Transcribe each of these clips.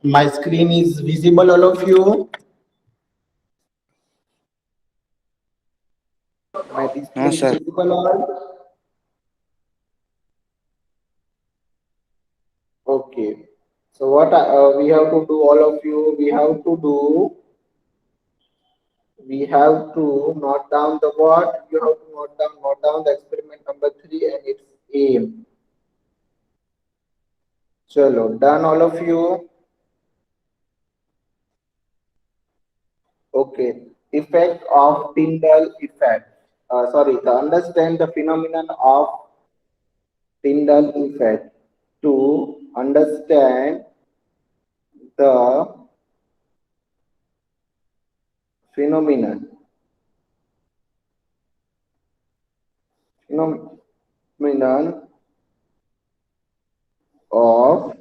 My screen is visible, all of you. My No, display is sir. visible all. Okay. So what we have to do, all of you, we have to note down the what you have to note down the experiment number 3 and its aim. Chalo, done all of you. Okay. Effect of Tyndall effect. Sorry, to understand the phenomenon of Tyndall effect. To understand the phenomenon phenomenon of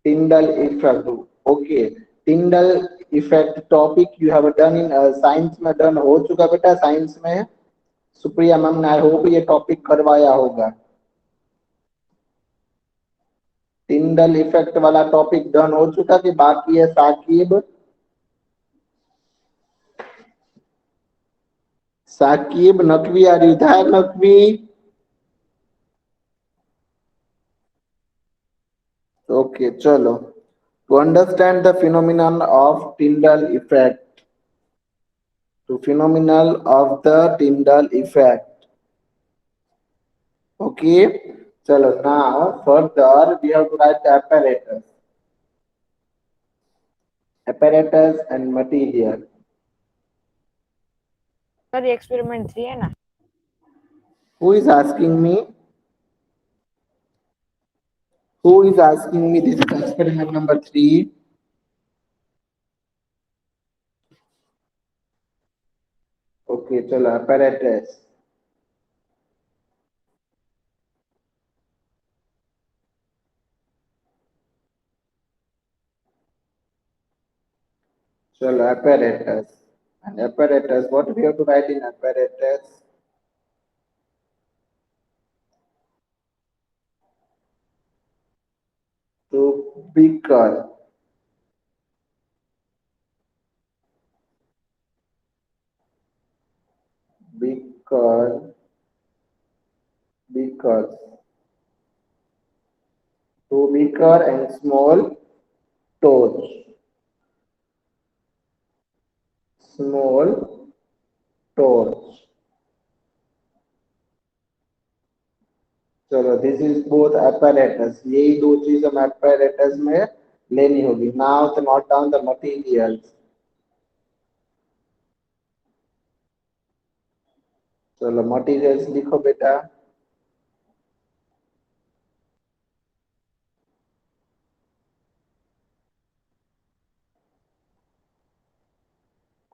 Tyndall effect. Okay. Tyndall effect topic you have done in science में done हो चुका बेटा science में Supriya ma'am ने I hope ये topic करवाया होगा Tyndall effect वाला टॉपिक डन हो चुका कि बाकी है Saqib Saqib Naqvi are you there Naqvi okay चलो to understand the phenomenon of Tyndall effect to phenomenon of the Tyndall effect okay chalo now further we have to write the apparatus and material sir ये experiment 3 है ना who is asking me who is asking me this is experiment number 3 okay chalo apparatus chalo apparatus and apparatus what we have to write in apparatus to beaker beaker beakers to beaker and small torch small torch चलो this is both apparatus यही दो चीज हम apparatus में लेनी होगी now to note down the materials चलो materials लिखो बेटा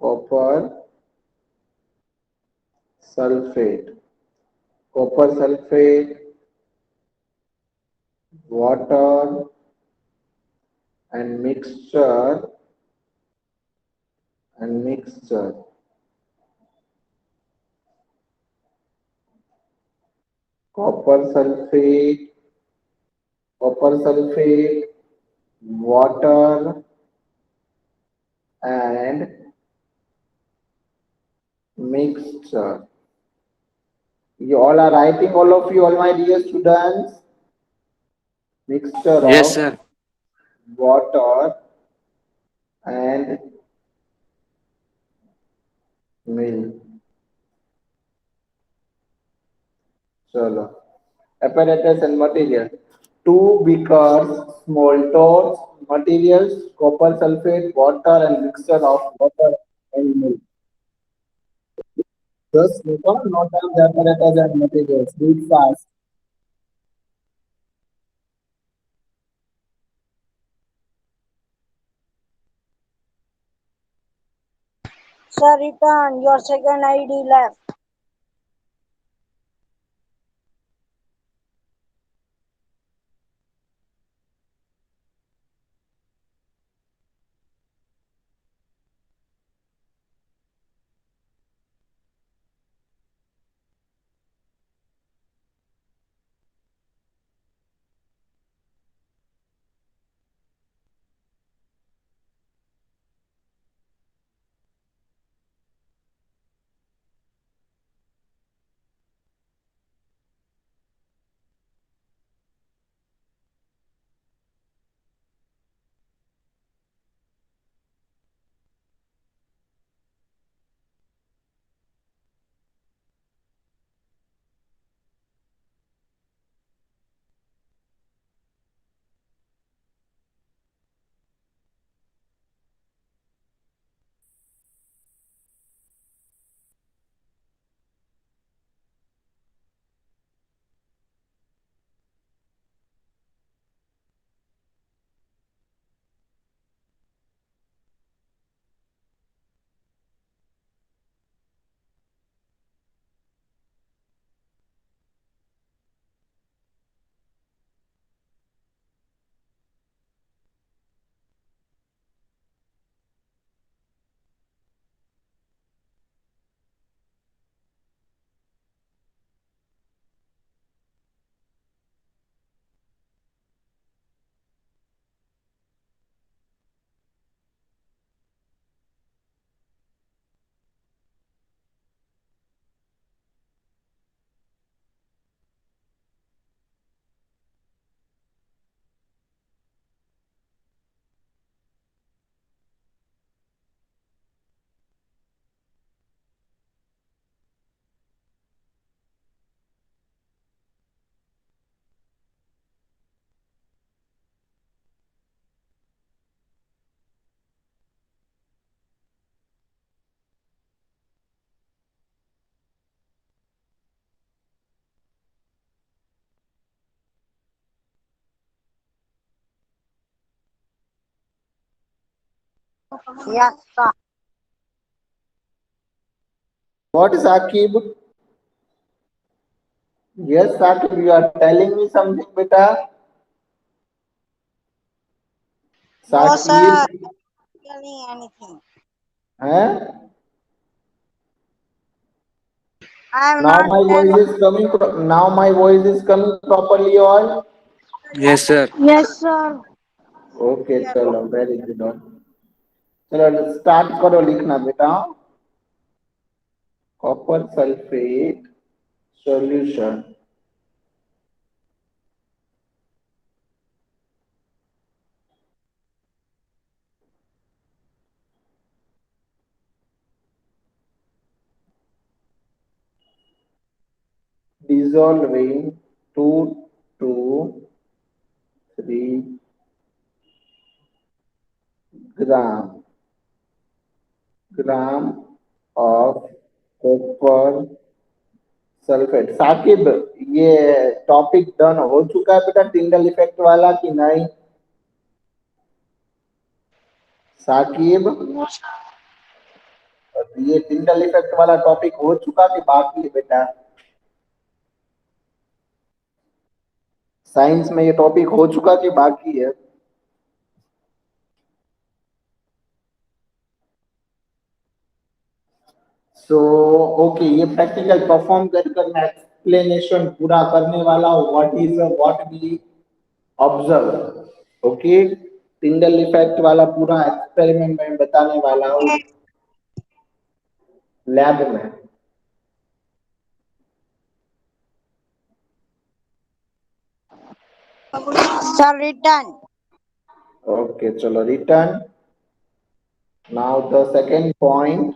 copper sulfate copper sulfate water and mixture copper sulfate water and mixture you all are writing all of you all my dear students mixture Yes, of sir. water and milk chalo apparatus and material two beakers small torch materials copper sulfate water and mixture of water and milk just note down the apparatus and materials read fast sir return your second ID left Yes, sir. What is Akib? Yes, Akib, you are telling me something, beta. No, Sakib, sir. Telling anything. huh? I am Now not my telling. voice is coming. Now my voice is coming properly, all. Yes, sir. Yes, sir. Okay, चलो very good. all. चलो start करो लिखना बेटा. Copper sulfate solution. Dissolving 2 to 3 gram of copper sulphate. Saqib, ये topic done हो चुका है बेटा टिंडल इफेक्ट वाला कि नहीं? साकिब, ये टिंडल इफेक्ट वाला टॉपिक हो चुका कि बाकी है बेटा? साइंस में ये टॉपिक हो चुका कि बाकी है? सो ओके, ये प्रैक्टिकल परफॉर्म कर कर मैं एक्सप्लेनेशन पूरा करने वाला हूँ. What we observe. Okay, Tyndall effect वाला पूरा एक्सपेरिमेंट मैं बताने वाला हूँ लैब में. Sir, return. ओके चलो return. Now the second point.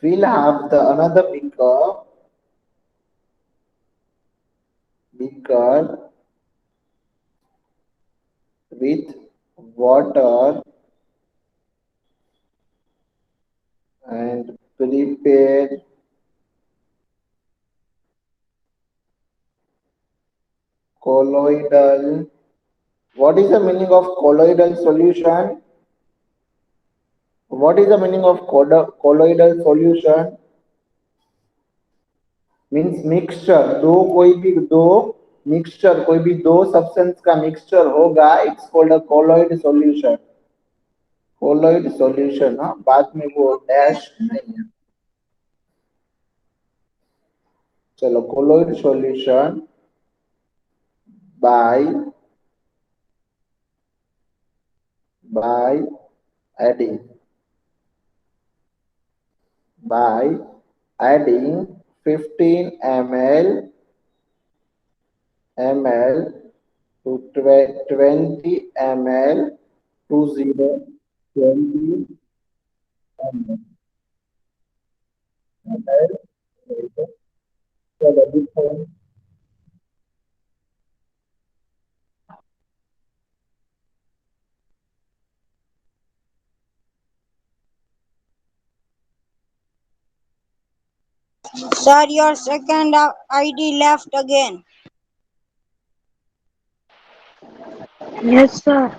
We'll have the another beaker with water and prepare colloidal. What is the meaning of colloidal solution? What is the meaning of colloidal solution? Means mixture. कोई भी दो substance का mixture होगा, it's called a colloid solution. colloid solution, हाँ, बाद में वो dash नहीं है. चलो colloid solution by adding by adding 15 ml to 20 ml to 20 ml. चलो different. Sir, your second ID left again. Yes, sir.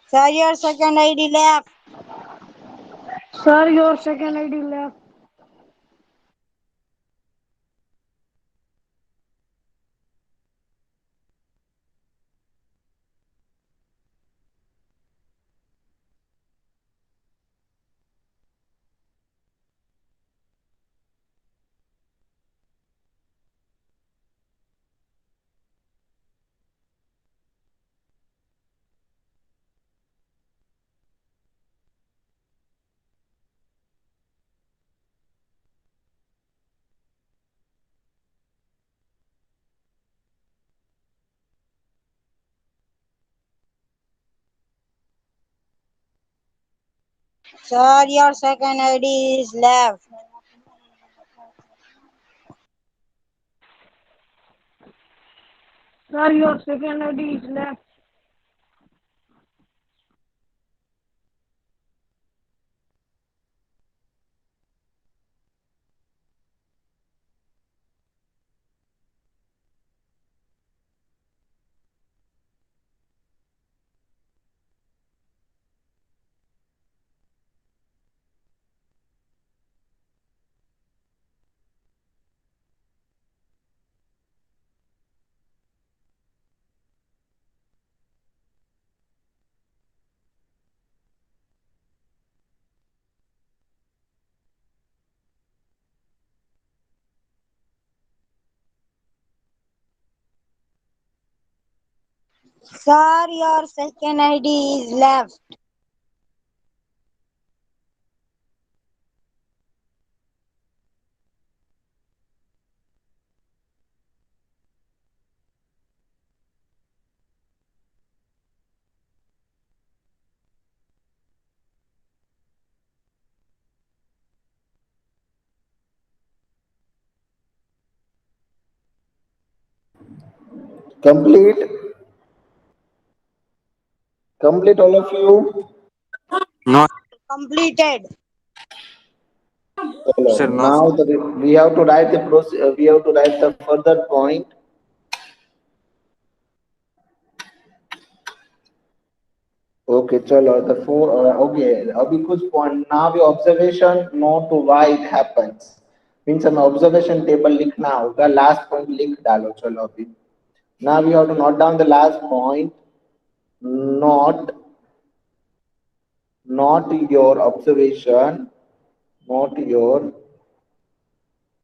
Sir, your second ID left. Sir, your second ID left. Sir, your second ID is left. Sir, your second ID is left. Sir, your second ID is left. Complete. Complete all of you. No, Completed. sir, no, Now sir. we have to write the process. We have to write the further point. Okay, chalo. The four. Okay, अभी कुछ point. Now your observation note to why it happens. Means हमें observation table लिखना होगा. Last point लिख डालो. चलो अभी. Now we have to note down the last point. Not your observation. Not your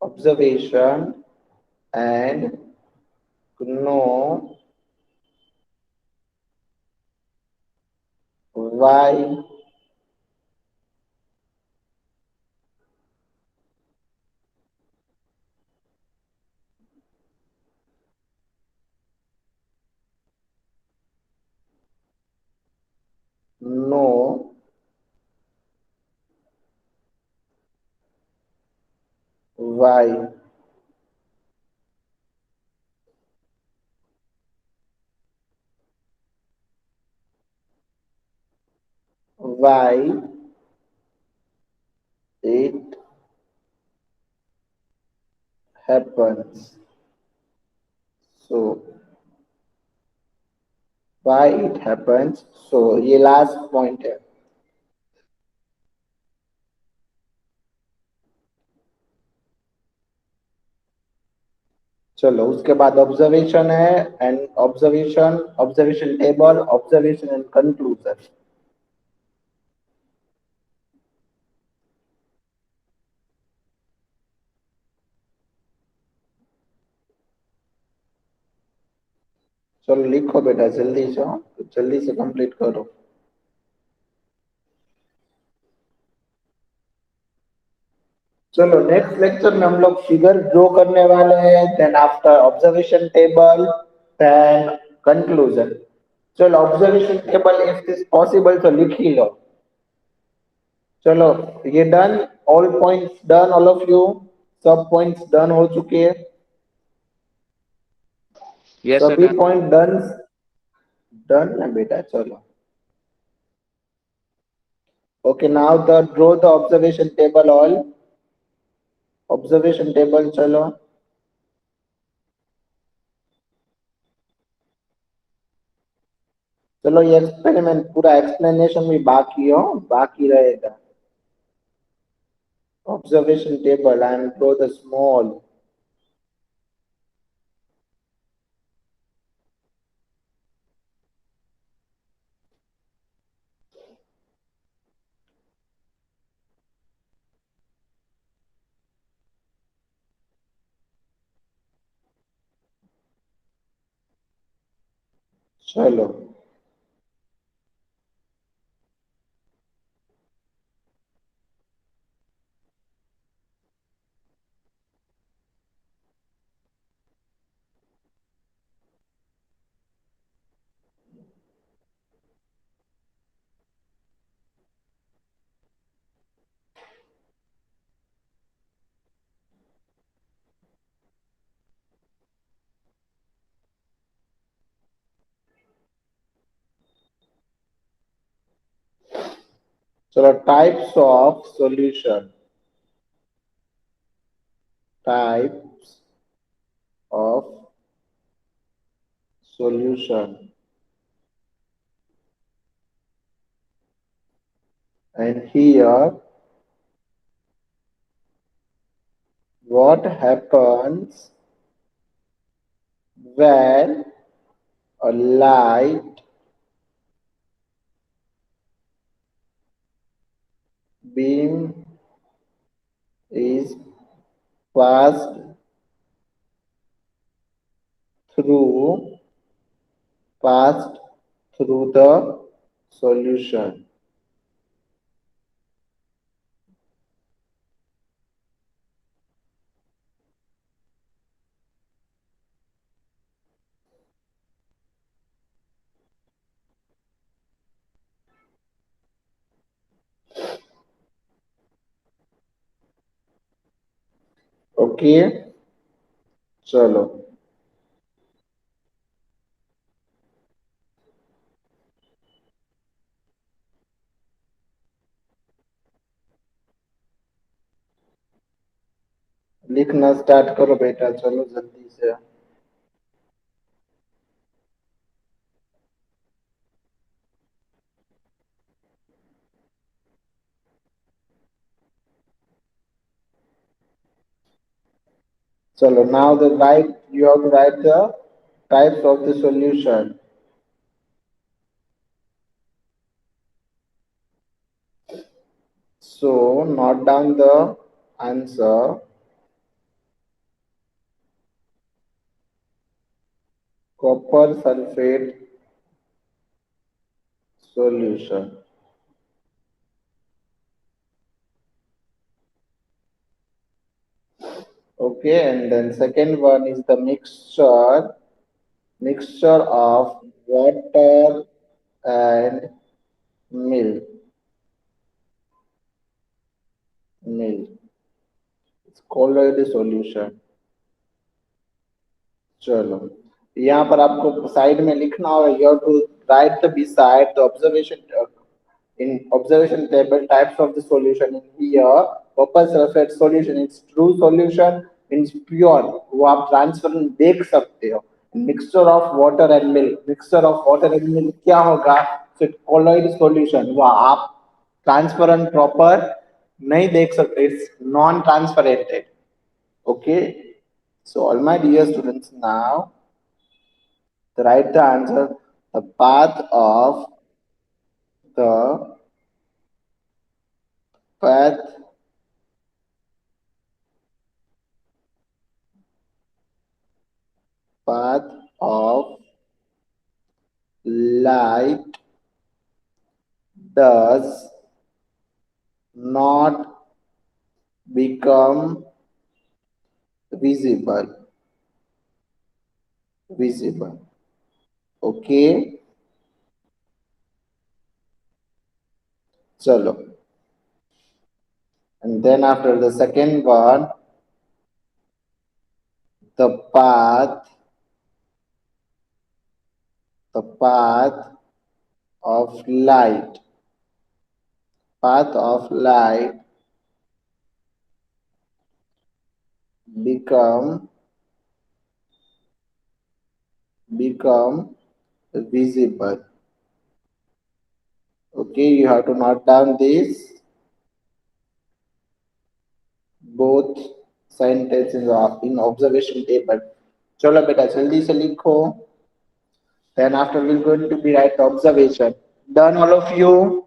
observation and know why know why why it happens. So why it happens. So ये last point है. चलो उसके बाद observation है and observation table observation and conclusion. चलो लिखो बेटा जल्दी से, जल्दी से कंप्लीट करो. चलो नेक्स्ट लेक्चर में हम लोग फिगर ड्रॉ करने वाले हैं, then after observation table, then conclusion. चलो observation table if is possible तो लिख ही लो. चलो ये done, all points done, all of you सब पॉइंट्स डन हो चुके हैं. Yes, sir, सभी done. Point done. डन ना बेटा. चलो okay. Now the draw the observation table. All observation table. चलो चलो ये एक्सपेरिमेंट पूरा एक्सप्लेनेशन भी बाकी हो, बाकी रहेगा. Observation table and draw the small. चलो चलो, types of solution, types of solution, and here what happens when a light beam is passed through passed through the solution. Okay, चलो, लिखना स्टार्ट करो बेटा, चलो जल्दी से। चलो, now the right, you have to write the types of the solution. So note down the answer. Copper sulfate solution. Okay, and then second one is the mixture of water and milk. It's colloid solution. चलो, यहाँ पर आपको side में लिखना होगा, you have to write the beside the observation in observation table types of the solution. In here, copper sulfate solution is true solution, means pure, वो आप transfer देख सकते हो. Mixture of water and milk, mixture of water and milk क्या होगा? So colloid solution, वो आप transparent proper नहीं देख सकते, it's non transparented. Okay, so all my dear students, now write the answer. The the path path of light does not become visible. Okay, chalo, and then after the second one, the path of light become visible. Okay, you have to note down this both sentences in observation table. चलो बेटा जल्दी से लिखो. Then after we're going to be write observation. Done all of you?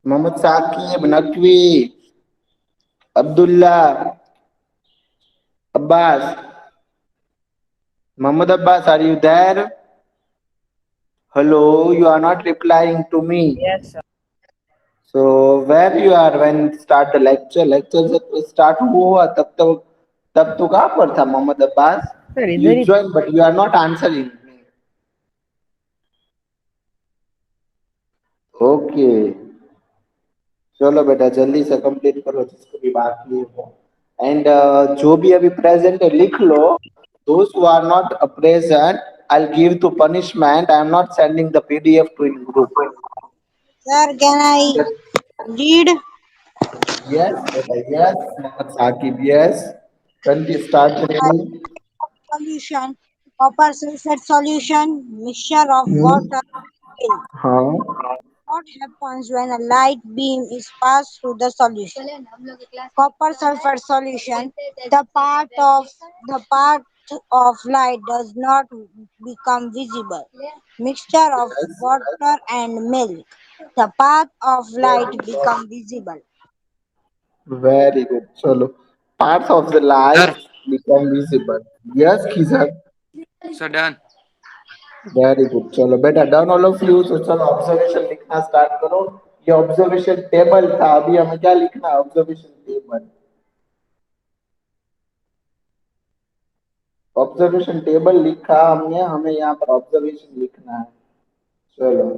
Muhammad Saqib, Nakvi, Abdullah, Abbas. Muhammad Abbas, are you there? Hello, you are not replying to me. Yes, sir. So where you are when start the lecture? Lecture start हुआ तब तो कहाँ पर था Mohammad Abbas? Sir, You join but you are not answering me. Okay. चलो बेटा जल्दी से कंप्लीट करो जिसको भी बाकी हो. And जो भी अभी present है लिख लो. Those who are not present, I'll give to punishment. I am not sending the PDF to in group. Sir, can I read? Yes, beta, yes. Mohammed Saqib, yes. Continue, start reading. Solution. Copper sulfate solution. Mixture of Hmm. water and milk. Huh. What happens when a light beam is passed through the solution? Copper sulfate solution. The part of light does not become visible. Mixture of Yes. water and milk. The path of light become visible. Very good. Chalo. Parts of the light Sir, become visible. Yes, Kizar. sir done. Very good चलो बेटा done all of you तो चलो observation लिखना start करो ये observation table था अभी हमें क्या लिखना है ऑब्जर्वेशन टेबल ऑब्जर्वेशन टेबल लिखा हमने हमें यहाँ पर ऑब्जर्वेशन लिखना है चलो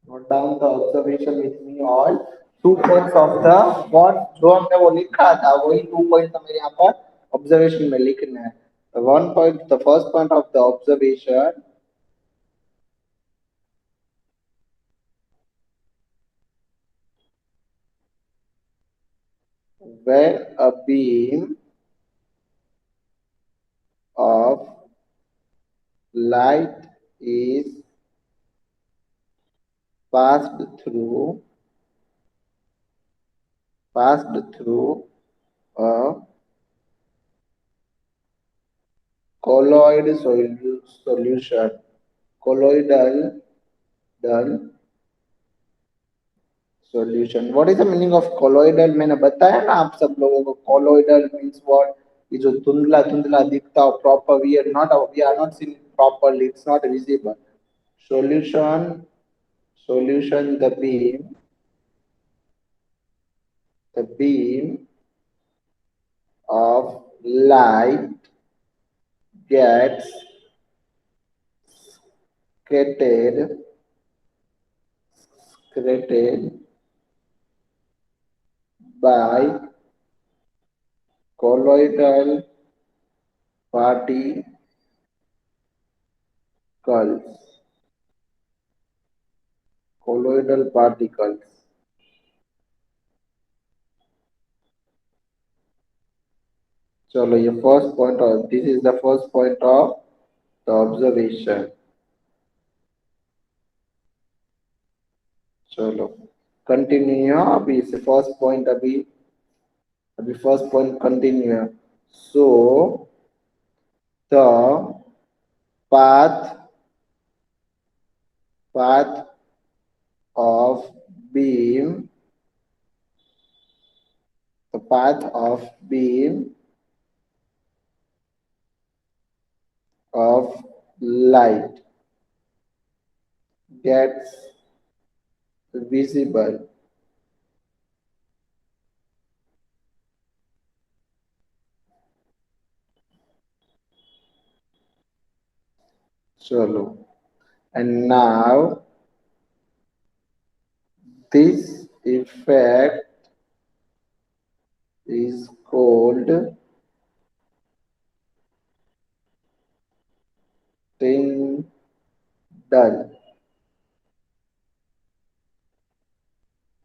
note down the observation with me all 2 points of the what जो हमने वो लिखा था वही 2 पॉइंट हमें यहाँ पर ऑब्जर्वेशन में लिखना है one point the first point of the observation where a beam of light is passed through passed through a colloid solution colloidal dull solution what is the meaning of colloidal मैंने बताया ना आप सब लोगों को colloidal means what ये जो धुंधला धुंधला दिखता हो proper we are not seeing properly it's not visible solution the beam of light gets scattered by colloidal particles colloidal particles चलो ये first point of this is the first point of the observation चलो continue अभी से first point अभी अभी first point continue so the path path of beam the path of beam of light gets visible chalo and now this effect is called Tyndall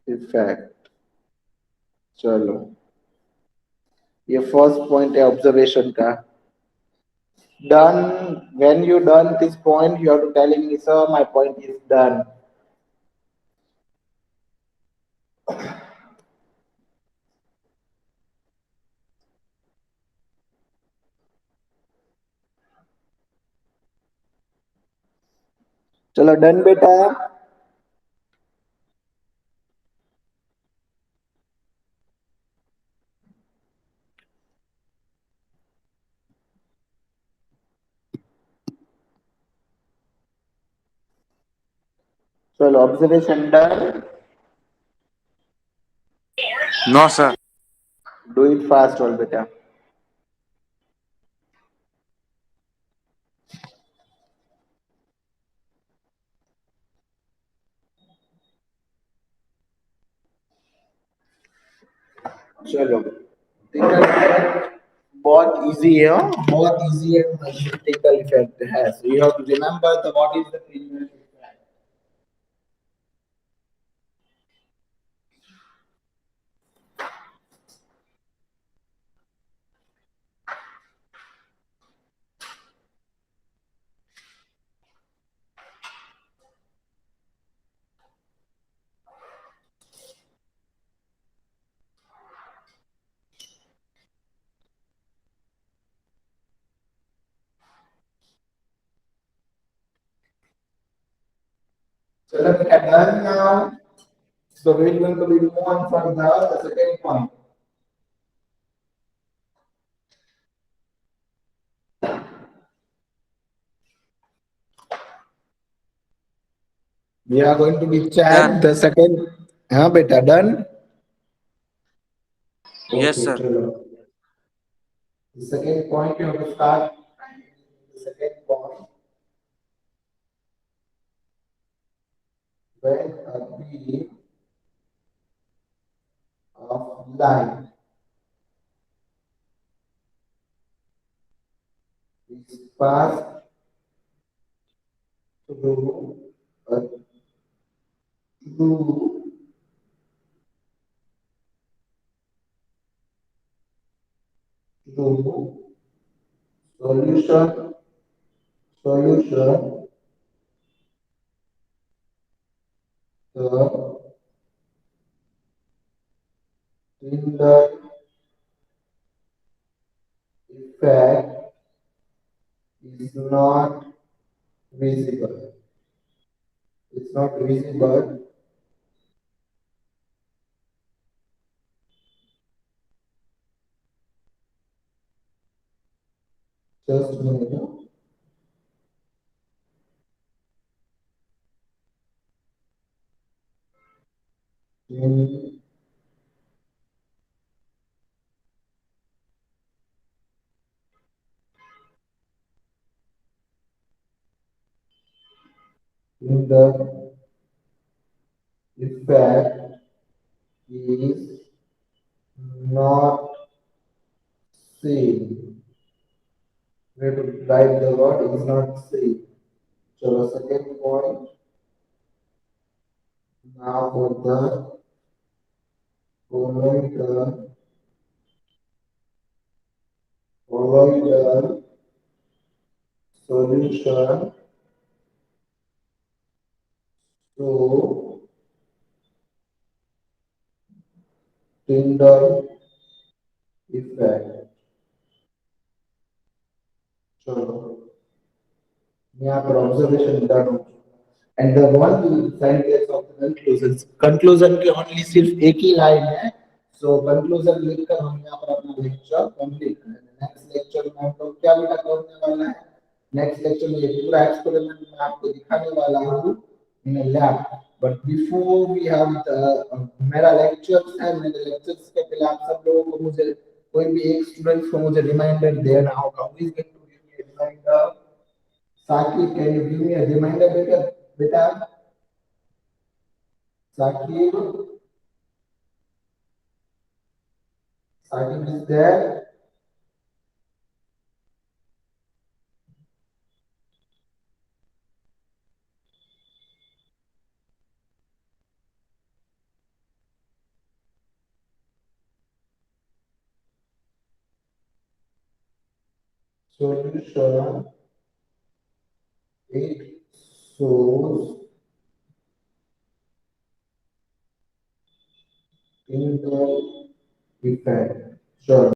effect चलो ये first point है observation का done when you done this point you have to telling me sir my point is done चलो done बेटा चलो observation done No, sir. do it fast all बेटा चलो बहुत easy है, बहुत easy है tyndall effect है. So you have to remember the what is the Tyndall effect. So we are done now. So we are going to be move on for the second point. We are going to be chat Done. the second. हाँ बेटा done. Yes, Okay, sir. चलो. The second point you have to start. The second point. When a beam of light is passed through a through through solution solution the Tyndall effect is not visible. It's not visible. Just a minute. In the effect is not seen. We have to write the word is not seen. So the second point. Now for the colloidal solution to Tyndall effect. चलो यहाँ पर observation done हो and the one sentence of the conclusion conclusion की only सिर्फ एक ही line है so conclusion लिखकर हम यहाँ पर अपना लेक्चर कंप्लीट करेंगे नेक्स्ट लेक्चर में हम लोग क्या बेटा करने वाला है नेक्स्ट लेक्चर में ये पूरा एक्सपेरिमेंट मैं आपको दिखाने वाला हूँ in lab but before we have मेरा लेक्चर्स है मेरे लेक्चर्स के पहले आप सब लोगों को मुझे कोई भी एक स्टूडेंट्स को मुझे रिमाइंडर देना होगा who is going to give me reminder Saki, can you give me a reminder, beta? Saki, Saki is there. Solution. It shows in the effect. Sure.